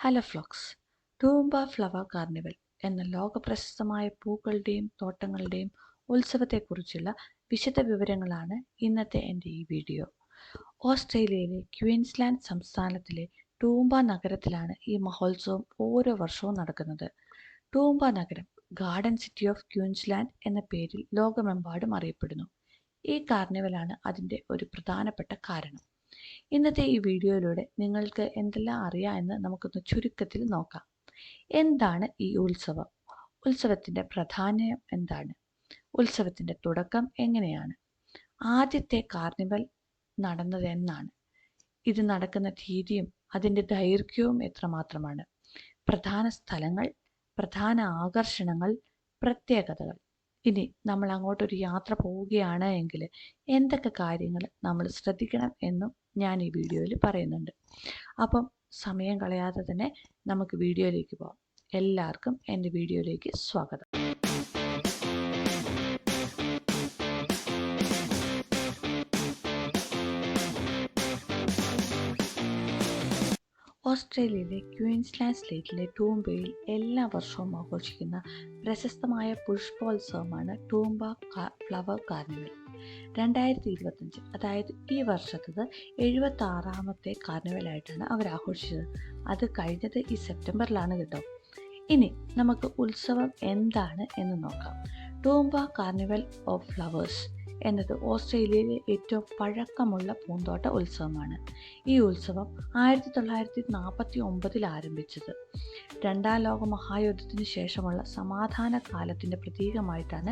Hello ഫ്ലോക്സ്. ടൂംബ flower carnival എന്ന ലോകപ്രശസ്തമായ പൂക്കളുടെയും തോട്ടങ്ങളുടെയും ഉത്സവത്തെക്കുറിച്ചുള്ള വിശദ വിവരങ്ങളാണ് ഇന്നത്തെ എൻ്റെ ഈ വീഡിയോ. ഓസ്ട്രേലിയയിലെ ക്വീൻസ്ലാൻഡ് സംസ്ഥാനത്തിലെ ടൂംബ നഗരത്തിലാണ് ഈ മഹോത്സവം ഓരോ വർഷവും നടക്കുന്നത്. ടൂംബ നഗരം ഗാർഡൻ സിറ്റി ഓഫ് ക്വീൻസ്ലാൻഡ് എന്ന പേരിൽ ലോകമെമ്പാടും അറിയപ്പെടുന്നു. ഈ കാർണിവലാണ് അതിൻ്റെ ഒരു പ്രധാനപ്പെട്ട കാരണം. ഇന്നത്തെ ഈ വീഡിയോയിലൂടെ നിങ്ങൾക്ക് എന്തെല്ലാം അറിയാം എന്ന് നമുക്കൊന്ന് ചുരുക്കത്തിൽ നോക്കാം. എന്താണ് ഈ ഉത്സവം? ഉത്സവത്തിൻ്റെ പ്രാധാന്യം എന്താണ്? ഉത്സവത്തിൻ്റെ തുടക്കം എങ്ങനെയാണ്? ആദ്യത്തെ കാർണിവൽ നടന്നത് എന്നാണ്? ഇത് നടക്കുന്ന രീതിയും അതിൻ്റെ ദൈർഘ്യവും എത്രമാത്രമാണ്? പ്രധാന സ്ഥലങ്ങൾ, പ്രധാന ആകർഷണങ്ങൾ, പ്രത്യേകതകൾ. ഇനി നമ്മൾ അങ്ങോട്ടൊരു യാത്ര പോവുകയാണ് എങ്കിൽ എന്തൊക്കെ കാര്യങ്ങൾ നമ്മൾ ശ്രദ്ധിക്കണം എന്നും ഞാൻ ഈ വീഡിയോയിൽ പറയുന്നുണ്ട്. അപ്പം സമയം കളയാതെ തന്നെ നമുക്ക് വീഡിയോയിലേക്ക് പോകാം. എല്ലാവർക്കും എൻ്റെ വീഡിയോയിലേക്ക് സ്വാഗതം. ഓസ്ട്രേലിയയിലെ ക്വീൻസ്ലാൻഡ് സ്റ്റേറ്റിലെ ടൂംബയിൽ എല്ലാ വർഷവും ആഘോഷിക്കുന്ന പ്രശസ്തമായ പുഷ്പോത്സവമാണ് ടൂംബ ഫ്ലവർ കാർണിവൽ. 2025, അതായത് ഈ വർഷത്തത് 76ാമത്തെ കാർണിവലായിട്ടാണ് അവർ ആഘോഷിച്ചത്. അത് കഴിഞ്ഞത് ഈ സെപ്റ്റംബറിലാണ് കേട്ടോ. ഇനി നമുക്ക് ഉത്സവം എന്താണ് എന്ന് നോക്കാം. ടൂംബ കാർണിവൽ ഓഫ് ഫ്ലവേഴ്സ് എന്നത് ഓസ്ട്രേലിയയിലെ ഏറ്റവും പഴക്കമുള്ള പൂന്തോട്ട ഉത്സവമാണ്. ഈ ഉത്സവം 1949 ആരംഭിച്ചത്. രണ്ടാം ലോക മഹായുദ്ധത്തിന് ശേഷമുള്ള സമാധാന കാലത്തിൻ്റെ പ്രതീകമായിട്ടാണ്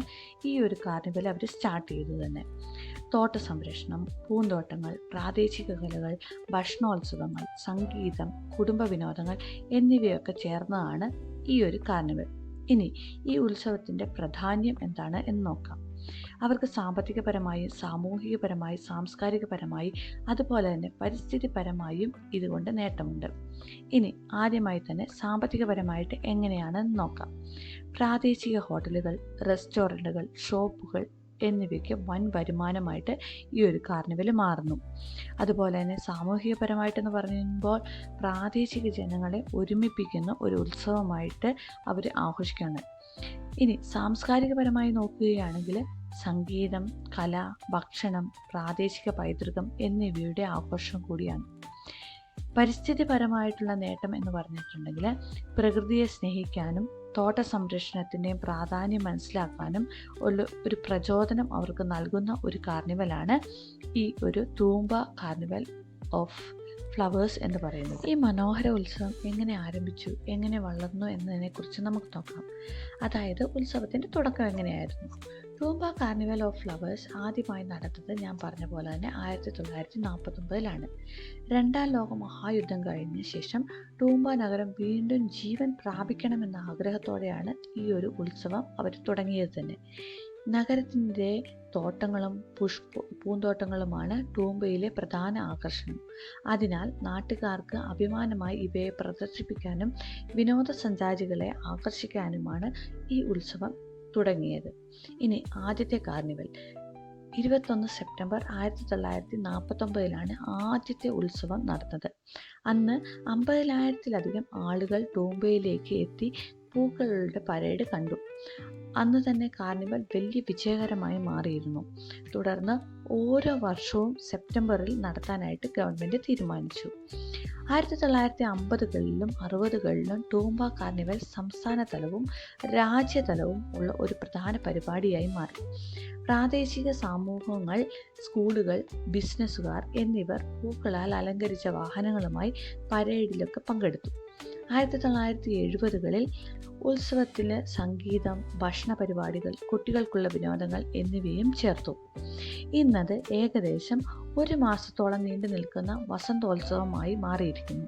ഈ ഒരു കാർണിവൽ അവർ സ്റ്റാർട്ട് ചെയ്തത് തന്നെ. തോട്ട സംരക്ഷണം, പൂന്തോട്ടങ്ങൾ, പ്രാദേശിക കലകൾ, ഭക്ഷണോത്സവങ്ങൾ, സംഗീതം, കുടുംബ വിനോദങ്ങൾ എന്നിവയൊക്കെ ചേർന്നതാണ് ഈ ഒരു കാർണിവൽ. ഇനി ഈ ഉത്സവത്തിൻ്റെ പ്രാധാന്യം എന്താണ് എന്ന് നോക്കാം. അവർക്ക് സാമ്പത്തികപരമായി, സാമൂഹികപരമായി, സാംസ്കാരികപരമായി, അതുപോലെ തന്നെ പരിസ്ഥിതിപരമായും ഇതുകൊണ്ട് നേട്ടമുണ്ട്. ഇനി ആദ്യമായി തന്നെ സാമ്പത്തികപരമായിട്ട് എങ്ങനെയാണെന്ന് നോക്കാം. പ്രാദേശിക ഹോട്ടലുകൾ, റെസ്റ്റോറൻറ്റുകൾ, ഷോപ്പുകൾ എന്നിവയ്ക്ക് വൻ വരുമാനമായിട്ട് ഈ ഒരു കാർണിവൽ മാറുന്നു. അതുപോലെ തന്നെ സാമൂഹികപരമായിട്ടെന്ന് പറയുമ്പോൾ പ്രാദേശിക ജനങ്ങളെ ഒരുമിപ്പിക്കുന്ന ഒരു ഉത്സവമായിട്ട് അവർ ആഘോഷിക്കുകയാണ്. ഇനി സാംസ്കാരികപരമായി നോക്കുകയാണെങ്കിൽ സംഗീതം, കല, ഭക്ഷണം, പ്രാദേശിക പൈതൃകം എന്നിവയുടെ ആഘോഷം കൂടിയാണ്. പരിസ്ഥിതിപരമായിട്ടുള്ള നേട്ടം എന്ന് പറഞ്ഞിട്ടുണ്ടെങ്കിൽ പ്രകൃതിയെ സ്നേഹിക്കാനും തോട്ട സംരക്ഷണത്തിൻ്റെയും പ്രാധാന്യം മനസ്സിലാക്കാനും ഒരു പ്രചോദനം അവർക്ക് നൽകുന്ന ഒരു കാർണിവലാണ് ഈ ഒരു ടൂംബ കാർണിവൽ ഓഫ് ഫ്ലവേഴ്സ് എന്ന് പറയുന്നത്. ഈ മനോഹര ഉത്സവം എങ്ങനെ ആരംഭിച്ചു, എങ്ങനെ വളർന്നു എന്നതിനെക്കുറിച്ച് നമുക്ക് നോക്കാം. അതായത് ഉത്സവത്തിൻ്റെ തുടക്കം എങ്ങനെയായിരുന്നു? ടൂംബ കാർണിവൽ ഓഫ് ഫ്ലവേഴ്സ് ആദ്യമായി നടന്നത് ഞാൻ പറഞ്ഞ പോലെ തന്നെ 1949 രണ്ടാം ലോക മഹായുദ്ധം കഴിഞ്ഞ ശേഷം ടൂംബ നഗരം വീണ്ടും ജീവൻ പ്രാപിക്കണമെന്ന ആഗ്രഹത്തോടെയാണ് ഈ ഒരു ഉത്സവം അവർ തുടങ്ങിയത് തന്നെ. നഗരത്തിൻ്റെ തോട്ടങ്ങളും പൂന്തോട്ടങ്ങളുമാണ് ടൂംബയിലെ പ്രധാന ആകർഷണം. അതിനാൽ നാട്ടുകാർക്ക് അഭിമാനമായി ഇവയെ പ്രദർശിപ്പിക്കാനും വിനോദസഞ്ചാരികളെ ആകർഷിക്കാനുമാണ് ഈ ഉത്സവം തുടങ്ങിയത്. ഇനി ആദ്യത്തെ കാർണിവൽ 21 സെപ്റ്റംബർ 1949 ആദ്യത്തെ ഉത്സവം നടന്നത്. അന്ന് 50,000-ലധികം ആളുകൾ ടൂംബയിലേക്ക് എത്തി പൂക്കളുടെ പരേഡ് കണ്ടു. അന്ന് തന്നെ കാർണിവൽ വലിയ വിജയകരമായി മാറിയിരുന്നു. തുടർന്ന് ഓരോ വർഷവും സെപ്റ്റംബറിൽ നടത്താനായിട്ട് ഗവൺമെൻറ് തീരുമാനിച്ചു. 1950കളിലും 60കളിലും ടൂംബ കാർണിവൽ സംസ്ഥാന തലവും രാജ്യതലവും ഉള്ള ഒരു പ്രധാന പരിപാടിയായി മാറി. പ്രാദേശിക സമൂഹങ്ങൾ, സ്കൂളുകൾ, ബിസിനസ്സുകാർ എന്നിവർ പൂക്കളാൽ അലങ്കരിച്ച വാഹനങ്ങളുമായി പരേഡിലൊക്കെ പങ്കെടുത്തു. 1970കളിൽ ഉത്സവത്തിൽ സംഗീതം, ഭക്ഷണ പരിപാടികൾ, കുട്ടികൾക്കുള്ള വിനോദങ്ങൾ എന്നിവയും ചേർത്തു. ഇന്നത് ഏകദേശം 1 മാസത്തോളം നീണ്ടു നിൽക്കുന്ന വസന്തോത്സവമായി മാറിയിരിക്കുന്നു.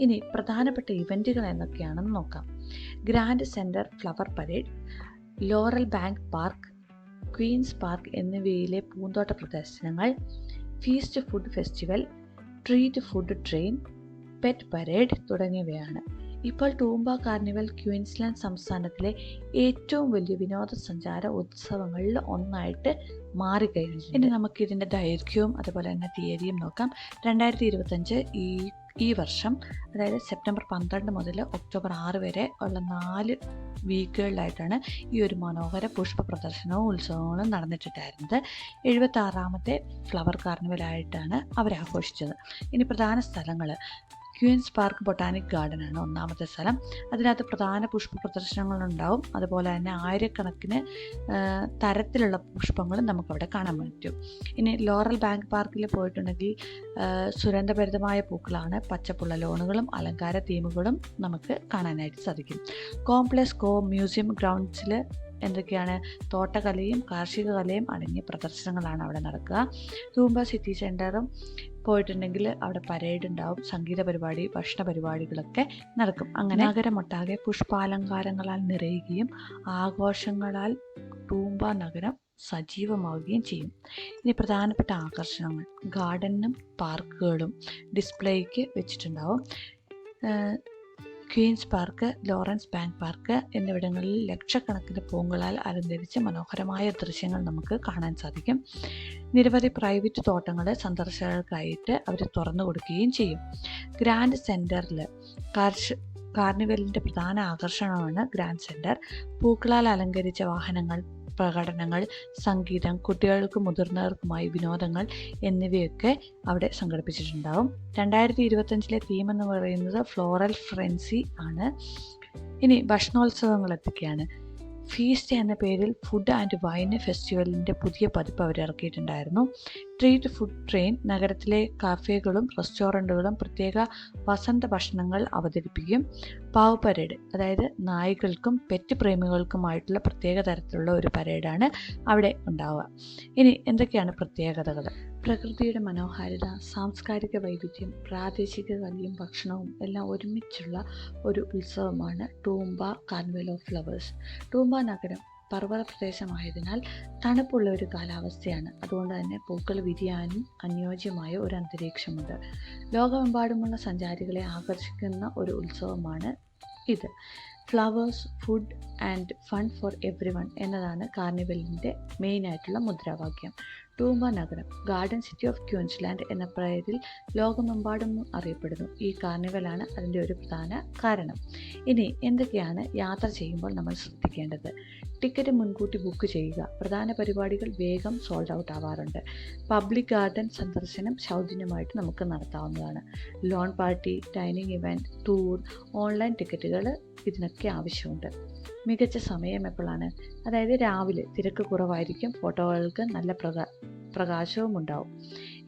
ഇനി പ്രധാനപ്പെട്ട ഇവൻറ്റുകൾ എന്തൊക്കെയാണെന്ന് നോക്കാം. Grand centre flower parade, Laurel Bank Park, Queens Park എന്നിവയിലെ പൂന്തോട്ട പ്രദർശനങ്ങൾ, feast food festival, treat food train, pet parade തുടങ്ങിയവയാണ്. ഇപ്പോൾ ടൂംബ കാർണിവൽ ക്വീൻസ്ലാൻഡ് സംസ്ഥാനത്തിലെ ഏറ്റവും വലിയ വിനോദസഞ്ചാര ഉത്സവങ്ങളിൽ ഒന്നായിട്ട് മാറിക്കഴിഞ്ഞു. ഇനി നമുക്ക് ഇതിൻ്റെ ദൈർഘ്യവും അതുപോലെ തന്നെ തീയതിയും നോക്കാം. 2025 ഈ ഈ വർഷം അതായത് സെപ്റ്റംബർ 12 മുതൽ ഒക്ടോബർ 6 വരെ ഉള്ള 4 വീക്കുകളിലായിട്ടാണ് ഈ ഒരു മനോഹര പുഷ്പ പ്രദർശനവും ഉത്സവങ്ങളും നടന്നിട്ടുണ്ടായിരുന്നത്. 76ാമത്തെ ഫ്ലവർ കാർണിവലായിട്ടാണ് അവർ ആഘോഷിച്ചത്. ഇനി പ്രധാന സ്ഥലങ്ങൾ: ക്വീൻസ് പാർക്ക് ബൊട്ടാനിക് ഗാർഡനാണ് ഒന്നാമത്തെ സ്ഥലം. അതിനകത്ത് പ്രധാന പുഷ്പ പ്രദർശനങ്ങളുണ്ടാവും. അതുപോലെ തന്നെ ആയിരക്കണക്കിന് തരത്തിലുള്ള പുഷ്പങ്ങളും നമുക്കവിടെ കാണാൻ പറ്റും. ഇനി ലോറൽ ബാങ്ക് പാർക്കിൽ പോയിട്ടുണ്ടെങ്കിൽ സുഗന്ധഭരിതമായ പൂക്കളാണ്, പച്ചപ്പുള്ള ലോണുകളും അലങ്കാര തീമുകളും നമുക്ക് കാണാനായിട്ട് സാധിക്കും. കോംപ്ലക്സ് കോ മ്യൂസിയം ഗ്രൗണ്ട്സിൽ എന്തൊക്കെയാണ്? തോട്ടകലയും കാർഷിക കലയും അടങ്ങിയ പ്രദർശനങ്ങളാണ് അവിടെ നടക്കുക. തൂമ്പ സിറ്റി സെൻറ്ററും പോയിട്ടുണ്ടെങ്കിൽ അവിടെ പരേഡ് ഉണ്ടാവും, സംഗീത പരിപാടി, ഭക്ഷണ പരിപാടികളൊക്കെ നടക്കും. അങ്ങനെ നഗരമൊട്ടാകെ പുഷ്പാലങ്കാരങ്ങളാൽ നിറയുകയും ആഘോഷങ്ങളാൽ തൂമ്പ നഗരം സജീവമാവുകയും ചെയ്യും. ഇനി പ്രധാനപ്പെട്ട ആകർഷണങ്ങൾ: ഗാർഡനും പാർക്കുകളും ഡിസ്പ്ലേക്ക് വെച്ചിട്ടുണ്ടാവും. Queens Park, Lawrence Bank Park എന്നിവിടങ്ങളിൽ ലക്ഷക്കണക്കിന് പൂക്കളാൽ അലങ്കരിച്ച മനോഹരമായ ദൃശ്യങ്ങൾ നമുക്ക് കാണാൻ സാധിക്കും. നിരവധി പ്രൈവറ്റ് തോട്ടങ്ങൾ സന്ദർശകർക്കായിട്ട് അവർ തുറന്നു കൊടുക്കുകയും ചെയ്യും. ഗ്രാൻഡ് സെൻറ്ററിൽ കാർണിവലിൻ്റെ പ്രധാന ആകർഷണമാണ് ഗ്രാൻഡ് സെൻറ്റർ. പൂക്കളാൽ അലങ്കരിച്ച വാഹനങ്ങൾ, പ്രകടനങ്ങൾ, സംഗീതം, കുട്ടികൾക്കും മുതിർന്നവർക്കുമായി വിനോദങ്ങൾ എന്നിവയൊക്കെ അവിടെ സംഘടിപ്പിച്ചിട്ടുണ്ടാവും. 2025 തീം എന്ന് പറയുന്നത് ഫ്ലോറൽ ഫ്രെൻസി ആണ്. ഇനി ഭക്ഷണോത്സവങ്ങൾ എന്തൊക്കെയാണ്? ഫീസ്റ്റ് എന്ന പേരിൽ ഫുഡ് ആൻഡ് വൈൻ ഫെസ്റ്റിവലിൻ്റെ പുതിയ പതിപ്പ് അവർ ഇറക്കിയിട്ടുണ്ടായിരുന്നു. സ്ട്രീറ്റ് ഫുഡ് ട്രെയിൻ നഗരത്തിലെ കാഫേകളും റെസ്റ്റോറൻറ്റുകളും പ്രത്യേക വസന്ത ഭക്ഷണങ്ങൾ അവതരിപ്പിക്കും. പാവ് പരേഡ്, അതായത് നായ്ക്കൾക്കും പെറ്റ് പ്രേമികൾക്കുമായിട്ടുള്ള പ്രത്യേക തരത്തിലുള്ള ഒരു പരേഡാണ് അവിടെ ഉണ്ടാവുക. ഇനി എന്തൊക്കെയാണ് പ്രത്യേകതകൾ? പ്രകൃതിയുടെ മനോഹാരിത, സാംസ്കാരിക വൈവിധ്യം, പ്രാദേശിക കലയും ഭക്ഷണവും എല്ലാം ഒരുമിച്ചുള്ള ഒരു ഉത്സവമാണ് ടൂംബ കാർണിവൽ ഓഫ് ഫ്ലവേഴ്സ്. ടൂംബ നഗരം പർവ്വത പ്രദേശമായതിനാൽ തണുപ്പുള്ള ഒരു കാലാവസ്ഥയാണ്. അതുകൊണ്ട് തന്നെ പൂക്കൾ വിരിയാനും അനുയോജ്യമായ ഒരു അന്തരീക്ഷമുണ്ട്. ലോകമെമ്പാടുമുള്ള സഞ്ചാരികളെ ആകർഷിക്കുന്ന ഒരു ഉത്സവമാണ് ഇത്. Flowers, food and fun for every one എന്നതാണ് കാർണിവലിൻ്റെ മെയിനായിട്ടുള്ള മുദ്രാവാക്യം. ടൂംബ നഗരം ഗാർഡൻ സിറ്റി ഓഫ് ക്വീൻസ്ലാൻഡ് എന്ന പേരിൽ ലോകമെമ്പാടും അറിയപ്പെടുന്നു. ഈ കാർണിവലാണ് അതിൻ്റെ ഒരു പ്രധാന കാരണം. ഇനി എന്തൊക്കെയാണ് യാത്ര ചെയ്യുമ്പോൾ നമ്മൾ ശ്രദ്ധിക്കേണ്ടത്? ടിക്കറ്റ് മുൻകൂട്ടി ബുക്ക് ചെയ്യുക. പ്രധാന പരിപാടികൾ വേഗം സോൾഡ് ഔട്ട് ആവാറുണ്ട്. പബ്ലിക് ഗാർഡൻ സന്ദർശനം സൗജന്യമായിട്ട് നമുക്ക് നടത്താവുന്നതാണ്. Loan party, dining event, tour, online ടിക്കറ്റുകൾ ഇതിനൊക്കെ ആവശ്യമുണ്ട്. മികച്ച സമയം എപ്പോഴാണ്? അതായത് രാവിലെ തിരക്ക് കുറവായിരിക്കും, ഫോട്ടോകൾക്ക് നല്ല പ്രകാശവും ഉണ്ടാവും.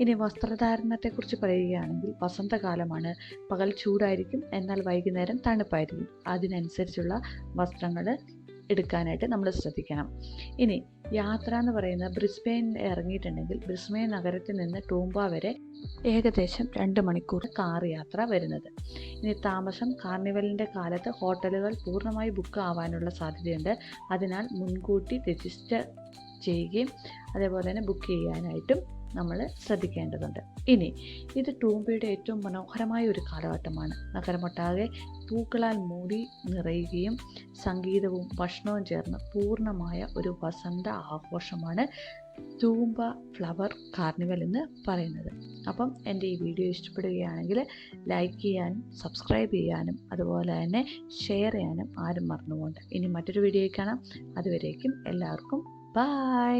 ഇനി വസ്ത്രധാരണത്തെക്കുറിച്ച് പറയുകയാണെങ്കിൽ വസന്തകാലമാണ്. പകൽ ചൂടായിരിക്കും, എന്നാൽ വൈകുന്നേരം തണുപ്പായിരിക്കും. അതിനനുസരിച്ചുള്ള വസ്ത്രങ്ങൾ എടുക്കാനായിട്ട് നമ്മൾ ശ്രദ്ധിക്കണം. ഇനി യാത്ര എന്ന് പറയുന്നത് ബ്രിസ്ബെയിനിൽ ഇറങ്ങിയിട്ടുണ്ടെങ്കിൽ ബ്രിസ്ബെയിൻ നഗരത്തിൽ നിന്ന് ടൂംബ വരെ ഏകദേശം 2 മണിക്കൂർ കാർ യാത്ര വരുന്നത്. ഇനി താമസം: കാർണിവലിൻ്റെ കാലത്ത് ഹോട്ടലുകൾ പൂർണ്ണമായി ബുക്ക് ആവാനുള്ള സാധ്യതയുണ്ട്. അതിനാൽ മുൻകൂട്ടി രജിസ്റ്റർ ചെയ്യുകയും അതേപോലെ തന്നെ ബുക്ക് ചെയ്യാനായിട്ടും നമ്മൾ ശ്രദ്ധിക്കേണ്ടതുണ്ട്. ഇനി ഇത് ടൂംബയുടെ ഏറ്റവും മനോഹരമായ ഒരു കാലഘട്ടമാണ്. നഗരമൊട്ടാകെ പൂക്കളാൽ മൂടി നിറയുകയും സംഗീതവും ഭക്ഷണവും ചേർന്ന് പൂർണ്ണമായ ഒരു വസന്ത ആഘോഷമാണ് ടൂംബ ഫ്ലവർ കാർണിവൽ എന്ന് പറയുന്നത്. അപ്പം എൻ്റെ ഈ വീഡിയോ ഇഷ്ടപ്പെടുകയാണെങ്കിൽ ലൈക്ക് ചെയ്യാനും സബ്സ്ക്രൈബ് ചെയ്യാനും അതുപോലെ തന്നെ ഷെയർ ചെയ്യാനും ആരും മറന്നുപോകണ്ട. ഇനി മറ്റൊരു വീഡിയോയിൽ കാണാം. അതുവരേക്കും എല്ലാവർക്കും ബൈ.